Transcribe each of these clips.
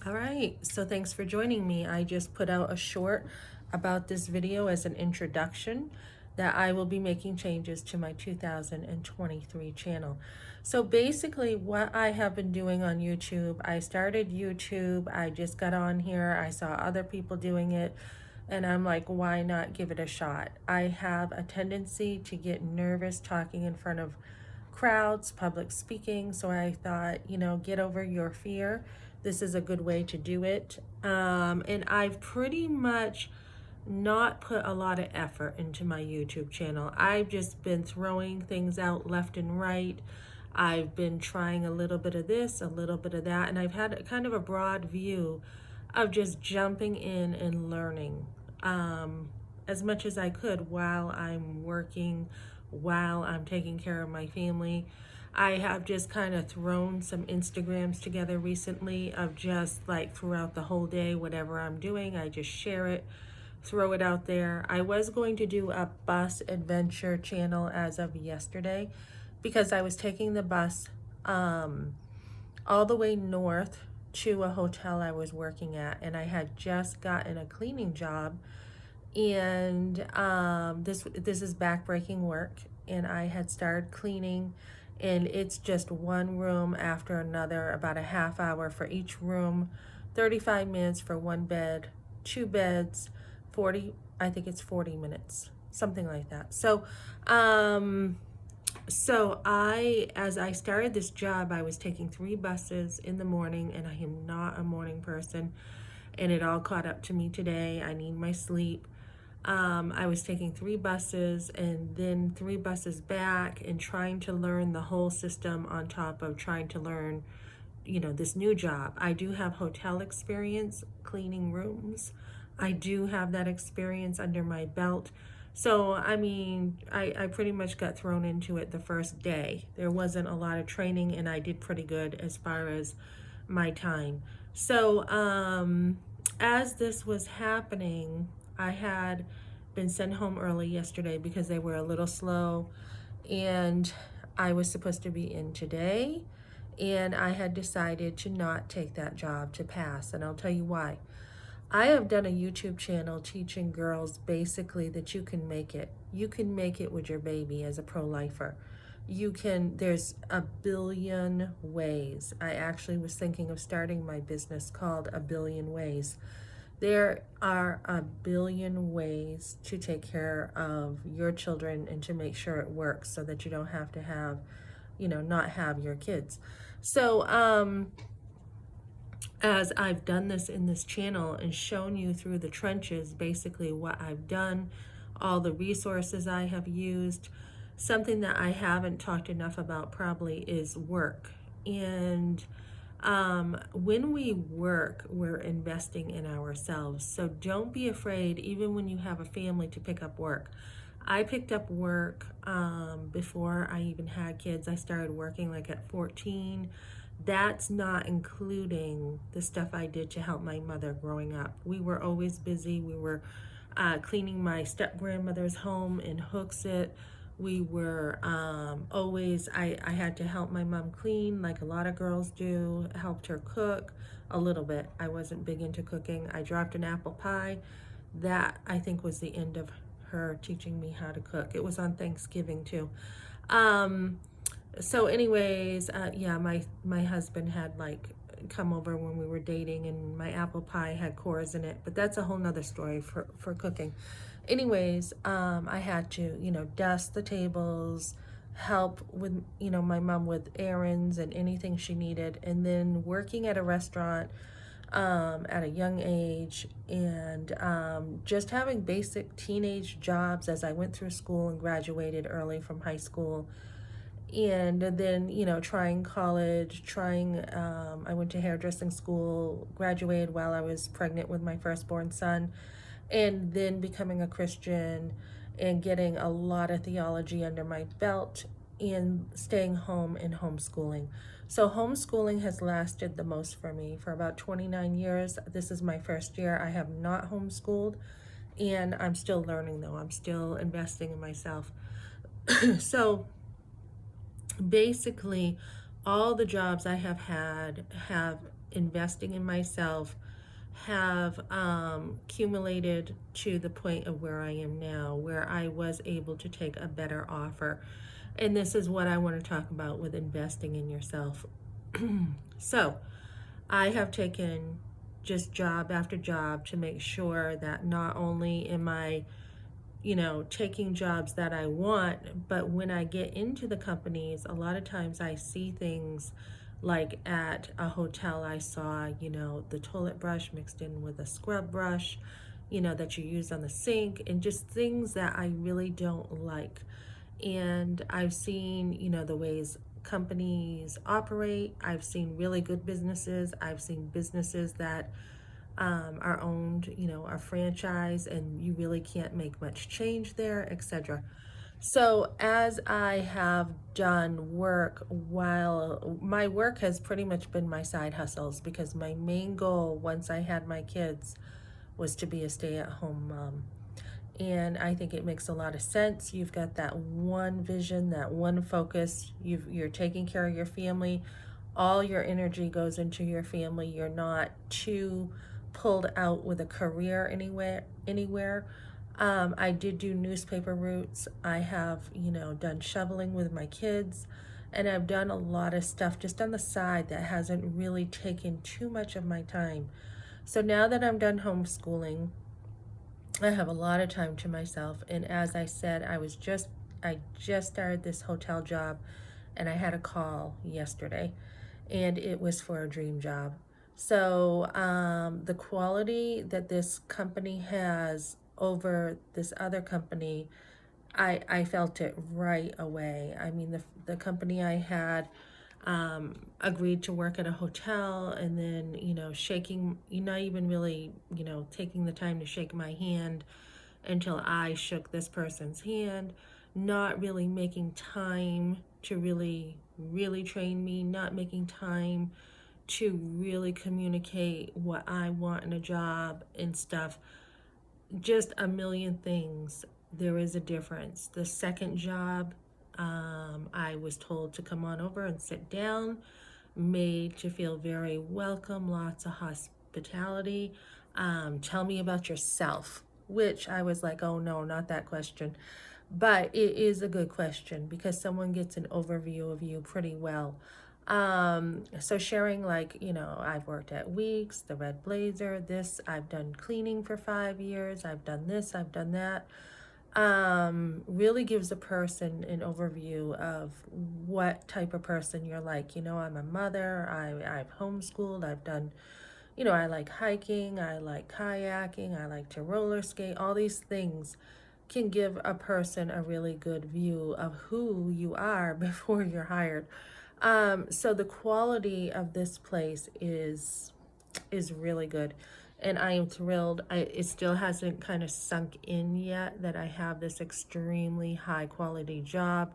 All right, so thanks for joining me. I just put out a short about this video as an introduction that I will be making changes to my 2023 channel. So basically what I have been doing on YouTube, I started YouTube, I just got on here, I saw other people doing it, and I'm like, why not give it a shot? I have a tendency to get nervous talking in front of crowds, public speaking. So I thought, get over your fear. This is a good way to do it. And I've pretty much not put a lot of effort into my YouTube channel. I've just been throwing things out left and right. I've been trying a little bit of this, a little bit of that, and I've had kind of a broad view of just jumping in and learning as much as I could while I'm working, while I'm taking care of my family. I have just kind of thrown some Instagrams together recently of just like throughout the whole day, whatever I'm doing, I just share it, throw it out there. I was going to do a bus adventure channel as of yesterday because I was taking the bus all the way north to a hotel I was working at, and I had just gotten a cleaning job, and this is backbreaking work, and I had started cleaning, and it's just one room after another, about a half hour for each room, 35 minutes for one bed, two beds, 40, I think it's 40 minutes, something like that. As I started this job, I was taking 3 buses in the morning, and I am not a morning person, and it all caught up to me today. I need my sleep. I was taking 3 buses and then 3 buses back, and trying to learn the whole system on top of trying to learn, this new job. I do have hotel experience cleaning rooms. I do have that experience under my belt. So, I pretty much got thrown into it the first day. There wasn't a lot of training, and I did pretty good as far as my time. So, as this was happening, I had been sent home early yesterday because they were a little slow, and I was supposed to be in today, and I had decided to not take that job, to pass, and I'll tell you why. I have done a YouTube channel teaching girls basically that you can make it. You can make it with your baby as a pro-lifer. There's a billion ways. I actually was thinking of starting my business called A Billion Ways. There are a billion ways to take care of your children and to make sure it works so that you don't have to have, not have your kids. So, as I've done this in this channel and shown you through the trenches, basically what I've done, all the resources I have used, something that I haven't talked enough about probably is work. And when we work, we're investing in ourselves. So don't be afraid, even when you have a family, to pick up work. I picked up work before I even had kids. I started working like at 14. That's not including the stuff I did to help my mother growing up. We were always busy. We were cleaning my step-grandmother's home in Hooksett. We were I had to help my mom clean like a lot of girls do, helped her cook a little bit. I wasn't big into cooking. I dropped an apple pie. That, I think, was the end of her teaching me how to cook. It was on Thanksgiving too. So anyways, yeah, my husband had like come over when we were dating, and my apple pie had cores in it, but that's a whole nother story for cooking. Anyways, I had to, dust the tables, help with, my mom with errands and anything she needed, and then working at a restaurant at a young age, and just having basic teenage jobs as I went through school and graduated early from high school. And then, trying college, I went to hairdressing school, graduated while I was pregnant with my firstborn son, and then becoming a Christian and getting a lot of theology under my belt, and staying home and homeschooling. So homeschooling has lasted the most for me for about 29 years. This is my first year. I have not homeschooled, and I'm still learning though. I'm still investing in myself. So basically, all the jobs I have had have investing in myself have accumulated to the point of where I am now, where I was able to take a better offer. And this is what I want to talk about with investing in yourself. So, I have taken just job after job to make sure that not only am I, taking jobs that I want, but when I get into the companies, a lot of times I see things like at a hotel I saw, the toilet brush mixed in with a scrub brush, that you use on the sink, and just things that I really don't like. And I've seen, the ways companies operate. I've seen really good businesses. I've seen businesses that are owned, are franchise, and you really can't make much change there, etc. So as I have done work, while my work has pretty much been my side hustles, because my main goal once I had my kids was to be a stay-at-home mom. And I think it makes a lot of sense. You've got that one vision, that one focus. You're taking care of your family. All your energy goes into your family. You're not too pulled out with a career anywhere. I did do newspaper routes. I have, done shoveling with my kids. And I've done a lot of stuff just on the side that hasn't really taken too much of my time. So now that I'm done homeschooling, I have a lot of time to myself. And as I said, I just started this hotel job, and I had a call yesterday, and it was for a dream job. So the quality that this company has over this other company, I felt it right away. I mean, the company I had agreed to work at a hotel, and then, shaking, you're not even really, taking the time to shake my hand until I shook this person's hand, not really making time to really train me, not making time to really communicate what I want in a job and stuff. Just a million things. There is a difference. The second job, I was told to come on over and sit down, made to feel very welcome, lots of hospitality. Tell me about yourself, which I was like, oh no, not that question. But it is a good question because someone gets an overview of you pretty well. So sharing, like, I've worked at Weeks, the Red Blazer, this, I've done cleaning for 5 years, I've done this, I've done that. Really gives a person an overview of what type of person you're like. I'm a mother, I've homeschooled, I've done, I like hiking, I like kayaking, I like to roller skate. All these things can give a person a really good view of who you are before you're hired. So the quality of this place is really good, and I am thrilled. It still hasn't kind of sunk in yet that I have this extremely high quality job,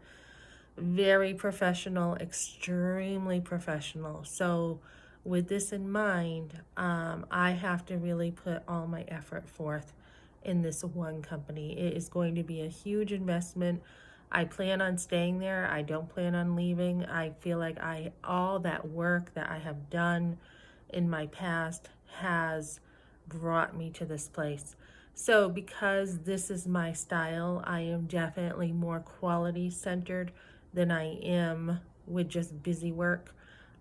very professional, extremely professional. So with this in mind, I have to really put all my effort forth in this one company. It is going to be a huge investment. I plan on staying there. I don't plan on leaving. I feel like all that work that I have done in my past has brought me to this place. So because this is my style, I am definitely more quality centered than I am with just busy work.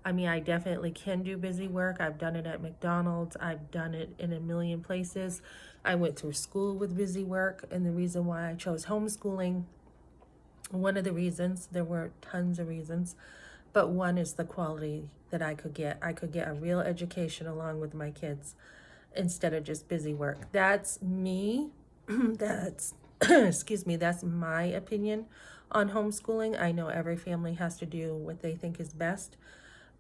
I mean, I definitely can do busy work. I've done it at McDonald's. I've done it in a million places. I went through school with busy work, and the reason why I chose homeschooling, one of the reasons, there were tons of reasons, but one is the quality that I could get. I could get a real education along with my kids instead of just busy work. That's me. That's, excuse me, that's my opinion on homeschooling. I know every family has to do what they think is best.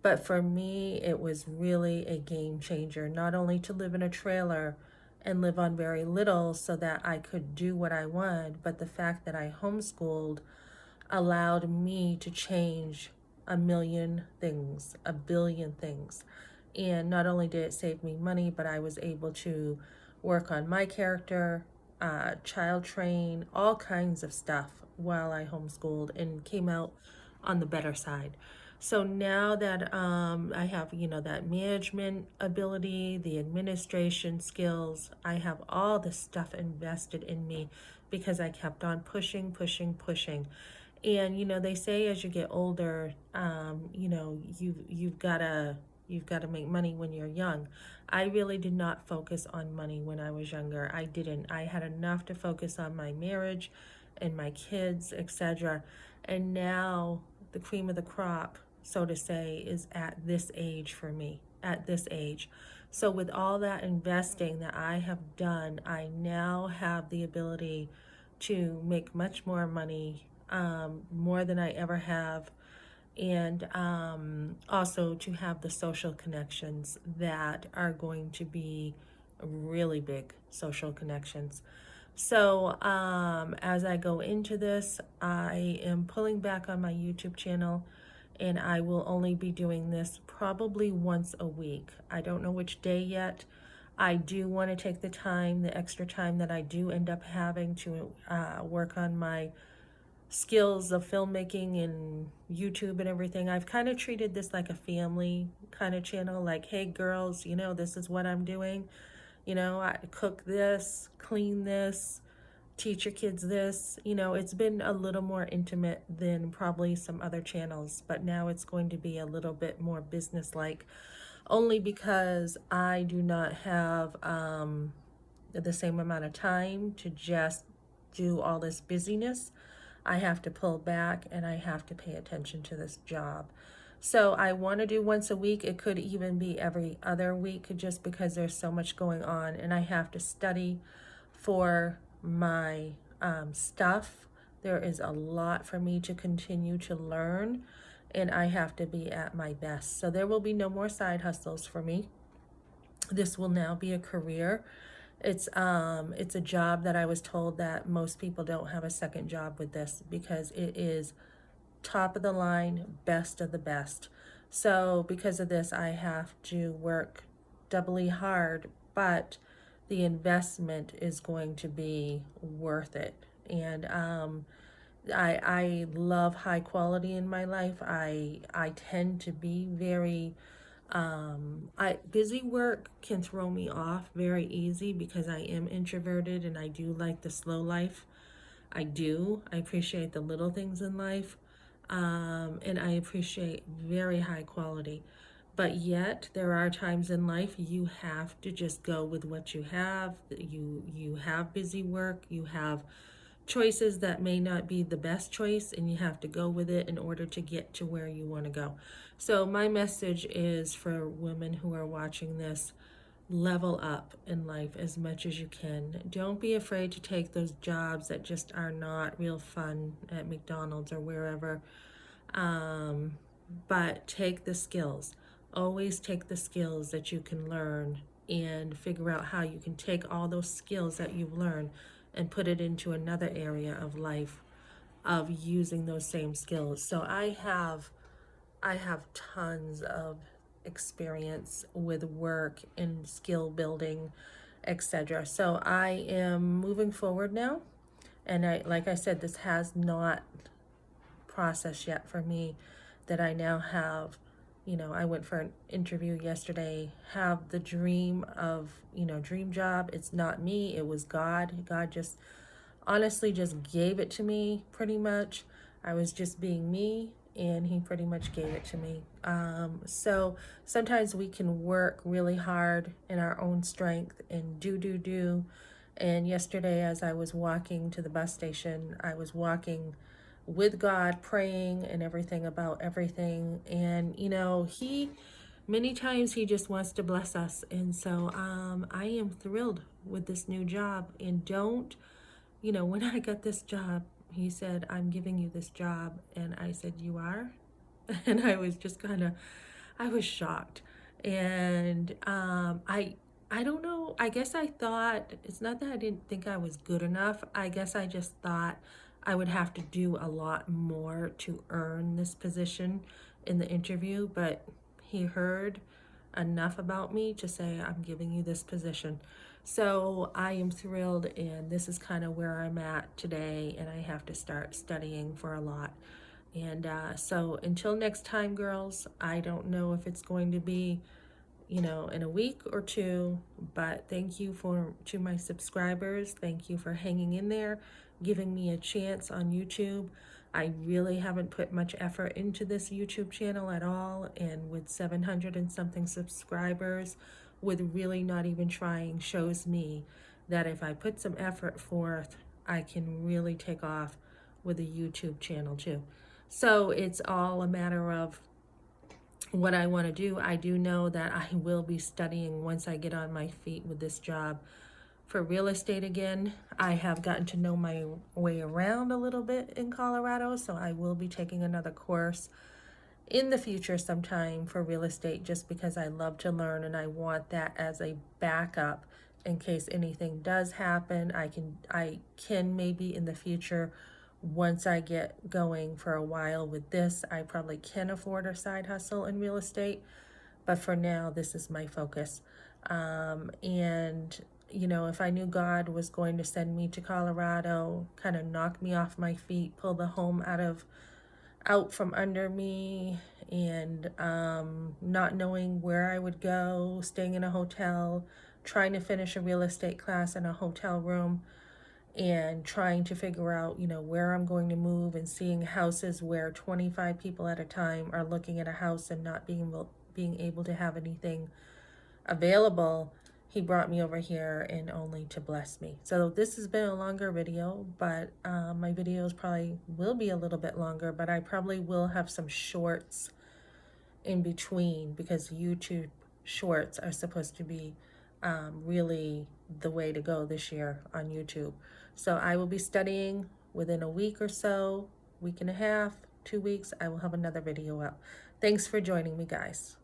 But for me, it was really a game changer, not only to live in a trailer and live on very little so that I could do what I wanted, but the fact that I homeschooled allowed me to change a million things, a billion things. And not only did it save me money, but I was able to work on my character, child train, all kinds of stuff while I homeschooled and came out on the better side. So now that I have, that management ability, the administration skills, I have all this stuff invested in me because I kept on pushing, pushing, pushing. And they say as you get older, you've got to make money when you're young. I really did not focus on money when I was younger. I didn't. I had enough to focus on my marriage and my kids, etc. And now the cream of the crop, so to say, is at this age for me, at this age. So with all that investing that I have done, I now have the ability to make much more money, more than I ever have, and also to have the social connections that are going to be really big social connections. So as I go into this, I am pulling back on my YouTube channel, and I will only be doing this probably once a week. I don't know which day yet. I do want to take the time, the extra time that I do end up having to work on my skills of filmmaking and YouTube and everything. I've kind of treated this like a family kind of channel, like, hey girls, this is what I'm doing. I cook this, clean this, teach your kids this. It's been a little more intimate than probably some other channels, but now it's going to be a little bit more business-like, only because I do not have the same amount of time to just do all this busyness. I have to pull back and I have to pay attention to this job. So I want to do once a week. It could even be every other week, just because there's so much going on and I have to study for my stuff. There is a lot for me to continue to learn, and I have to be at my best. So there will be no more side hustles for me. This will now be a career. It's a job that I was told that most people don't have a second job with this, because it is top of the line, best of the best. So because of this, I have to work doubly hard, but the investment is going to be worth it. And I love high quality in my life. I tend to be very busy work can throw me off very easy because I am introverted and I do like the slow life. I do. I appreciate the little things in life. And I appreciate very high quality. But yet, there are times in life you have to just go with what you have. You have busy work. You have choices that may not be the best choice, and you have to go with it in order to get to where you want to go. So my message is for women who are watching this: level up in life as much as you can. Don't be afraid to take those jobs that just are not real fun at McDonald's or wherever. But take the skills. Always take the skills that you can learn and figure out how you can take all those skills that you've learned and put it into another area of life of using those same skills. So I have tons of experience with work and skill building, etc. So I am moving forward now, and like I said, this has not processed yet for me, that I now have, I went for an interview yesterday, have the dream of, dream job. It's not me, it was God. God just honestly just gave it to me pretty much. I was just being me, and he pretty much gave it to me. So sometimes we can work really hard in our own strength and do. And yesterday, as I was walking to the bus station, I was walking with God, praying and everything about everything. And, many times he just wants to bless us. And so I am thrilled with this new job. And when I got this job, he said, I'm giving you this job. And I said, you are? And I was just I was shocked. And I don't know. I guess I thought, it's not that I didn't think I was good enough. I guess I just thought I would have to do a lot more to earn this position in the interview. But he heard enough about me to say, I'm giving you this position. So I am thrilled, and this is kind of where I'm at today, and I have to start studying for a lot. And so until next time, girls, I don't know if it's going to be, you know, in a week or two, but thank you to my subscribers. Thank you for hanging in there, giving me a chance on YouTube. I really haven't put much effort into this YouTube channel at all, and with 700 and something subscribers, with really not even trying, shows me that if I put some effort forth, I can really take off with a YouTube channel too. So it's all a matter of what I want to do. I do know that I will be studying once I get on my feet with this job for real estate again. I have gotten to know my way around a little bit in Colorado, so I will be taking another course in the future sometime for real estate, just because I love to learn and I want that as a backup in case anything does happen. I can maybe in the future, once I get going for a while with this, I probably can afford a side hustle in real estate, but for now this is my focus. And you know, if I knew God was going to send me to Colorado, kind of knock me off my feet, pull the home out from under me, and not knowing where I would go, staying in a hotel, trying to finish a real estate class in a hotel room, and trying to figure out, you know, where I'm going to move, and seeing houses where 25 people at a time are looking at a house and not being able to have anything available. He brought me over here and only to bless me. So this has been a longer video, but my videos probably will be a little bit longer, but I probably will have some shorts in between, because YouTube shorts are supposed to be really the way to go this year on YouTube. So I will be studying within a week or so, week and a half, 2 weeks. I will have another video up. Thanks for joining me, guys.